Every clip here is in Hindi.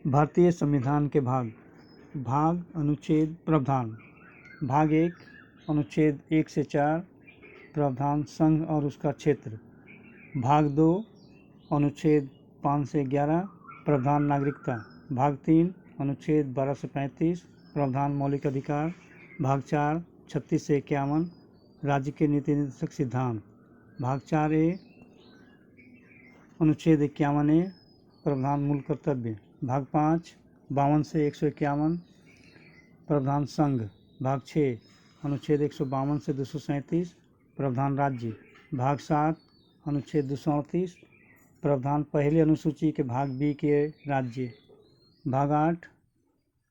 भारतीय संविधान के भाग अनुच्छेद प्रावधान। भाग 1 अनुच्छेद 1 से 4 प्रावधान संघ और उसका क्षेत्र। भाग 2 अनुच्छेद 5 से 11 प्रावधान नागरिकता। भाग 3 अनुच्छेद 12 से 35 प्रावधान मौलिक अधिकार। भाग 4 36 से 51 राज्य के नीति निर्देशक सिद्धांत। भाग 4A अनुच्छेद 51A प्रावधान मूल कर्तव्य। भाग 5 52 से 151 प्रावधान संघ। भाग 6 अनुच्छेद 152 से 237 प्रावधान राज्य। भाग 7 अनुच्छेद 238 प्रावधान पहली अनुसूची के भाग बी के राज्य। भाग 8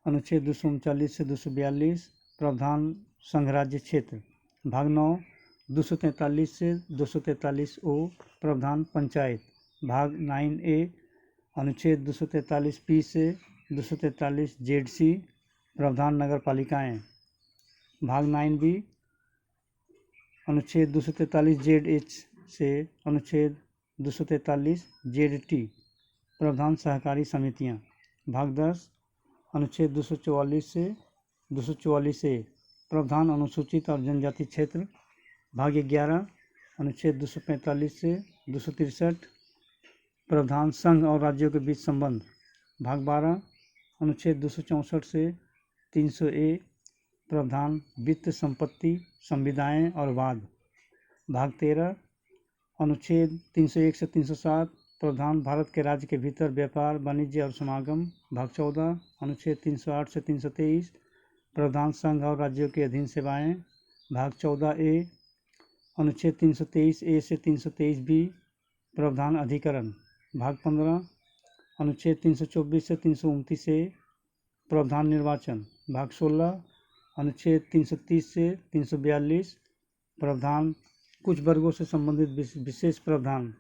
अनुच्छेद 239 से 242 प्रावधान संघ राज्य क्षेत्र। भाग 9 243 से 243O प्रावधान पंचायत। भाग 9A अनुच्छेद 243P से 243ZC प्रावधान नगर पालिकाएँ। भाग 9B अनुच्छेद 243ZH से अनुच्छेद 243ZT प्रावधान सहकारी समितियाँ। भाग 10 अनुच्छेद 244 से 244A प्रावधान अनुसूचित और जनजाति क्षेत्र। भाग 11 अनुच्छेद 245 से 263 प्रावधान संघ और राज्यों के बीच संबंध। भाग 12 अनुच्छेद 264 से 300A प्रावधान वित्त संपत्ति संविदाएँ और वाद। भाग 13 अनुच्छेद 301 से 307 प्रावधान भारत के राज्य के भीतर व्यापार वाणिज्य और समागम। भाग 14 अनुच्छेद 308 से 323 प्रावधान संघ और राज्यों के अधीन सेवाएँ। भाग 14A अनुच्छेद 323A से 323B प्रावधान अधिकरण। भाग 15 अनुच्छेद 324 से 329A प्रावधान निर्वाचन। भाग 16 अनुच्छेद 330 से 342 प्रावधान कुछ वर्गों से संबंधित विशेष प्रावधान।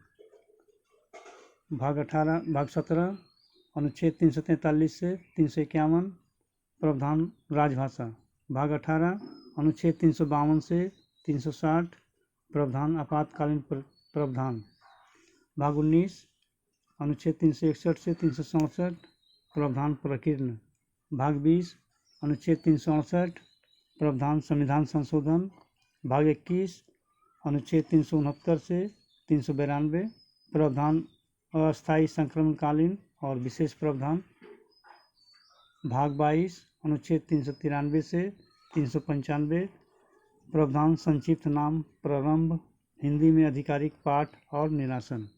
भाग 17 अनुच्छेद 343 से 351 प्रावधान राजभाषा। भाग 18 अनुच्छेद 352 से 360 प्रावधान आपातकालीन प्रावधान। भाग 19 अनुच्छेद 361 से 367 प्रावधान प्रकीर्ण। भाग 20 अनुच्छेद 368 प्रावधान संविधान संशोधन। भाग 21 अनुच्छेद 369 से 392 प्रावधान अस्थायी संक्रमणकालीन और विशेष प्रावधान। भाग 22 अनुच्छेद 393 से 395 प्रावधान संक्षिप्त नाम प्रारंभ हिंदी में आधिकारिक पाठ और निरासन।